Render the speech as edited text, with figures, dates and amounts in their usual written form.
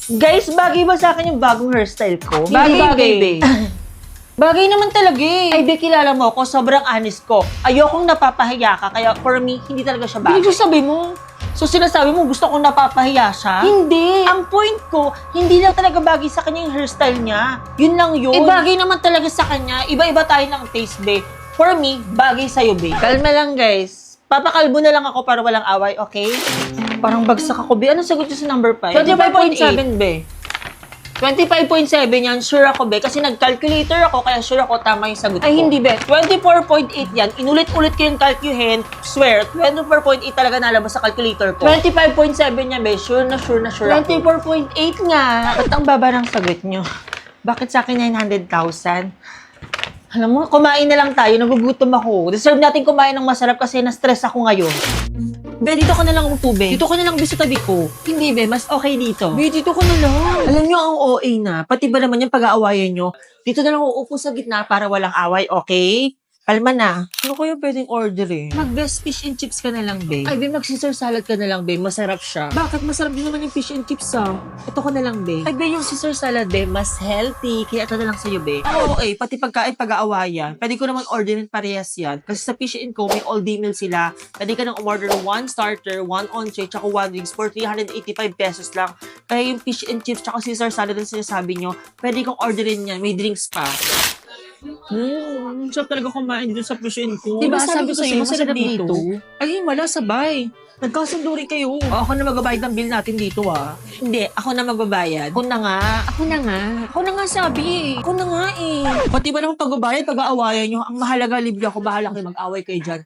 Guys, bagay ba sa akin yung bagong hairstyle ko? Bagay, babe. Bagay naman talaga eh. Ay, be, kilala mo ako, sobrang honest ko. Ayokong napapahiya ka, kaya for me, hindi talaga siya bagay. Pinagsasabi mo? So, sinasabi mo, gusto kong napapahiya siya? Hindi. Ang point ko, hindi lang talaga bagay sa kanya yung hairstyle niya. Yun lang yun. Eh, bagay naman talaga sa kanya. Iba-iba tayo ng taste, be. For me, bagay sa'yo, be. Kalma lang, guys. Papakalbo na lang ako para walang away, okay? Parang bagsak ako, be. Anong sagot niyo sa number 5? 25.7, be. 25.7 yan, sure ako, be. Kasi nag-calculator ako, kaya sure ako tama yung sagot ko. Ay, hindi, be. 24.8 yan. Inulit-ulit ko yung calcuhin. Swear, 24.8 talaga nalabas sa calculator ko. 25.7 yan, be. Sure na sure ako. 24.8 nga. Ba't ang baba ng sagot nyo? Bakit sa akin 900,000? Alam mo, kumain na lang tayo. Nagugutom ako. Deserve natin kumain ng masarap kasi na-stress ako ngayon. Be, dito ka na lang upo, be. Dito ka na lang, be, sa tabi ko. Hindi, be. Mas okay dito. Be, dito ka na lang. Alam nyo, ang OA na. Pati ba naman yung pag-aawayan nyo? Dito na lang uupo sa gitna para walang away, okay? Kalma na. Ano kaya pwedeng orderin? Mag-best fish and chips ka na lang, babe. Ay, babe, mag-Caesar salad ka na lang, babe. Masarap siya. Bakit? Masarap din naman yung fish and chips, ah. Ito ko na lang, babe. Ay, babe, yung Caesar salad, babe, mas healthy. Kaya ito na lang sa'yo, babe. Oo, okay. Pati pagkain, pag-aawayan. Pwede ko naman orderin parehas yan. Kasi sa Fish and Co, may all-day meal sila. Pwede ka nang umorder 1 starter, 1 entree, tsaka 1 wings for 385 pesos lang. Kaya yung fish and chips, tsaka Caesar salad ang sinasabi nyo, pwede kong orderin yan. May drinks pa. Sarap talaga kumain dun sa Fish and Co. Diba, sabi ko sa'yo, masarap dito. Ay, wala, sabay. Nagkasundo rin kayo. Ako na magbabayad ng bill natin dito, ah. Hindi, ako na magbabayad. Ako na nga. Ako na nga. Ako na nga sabi eh. Ako na nga eh. Pati ba naman pagbabayad, pag-aawayan nyo, ang mahalaga libre ako, bahala kayo mag-away kayo dyan.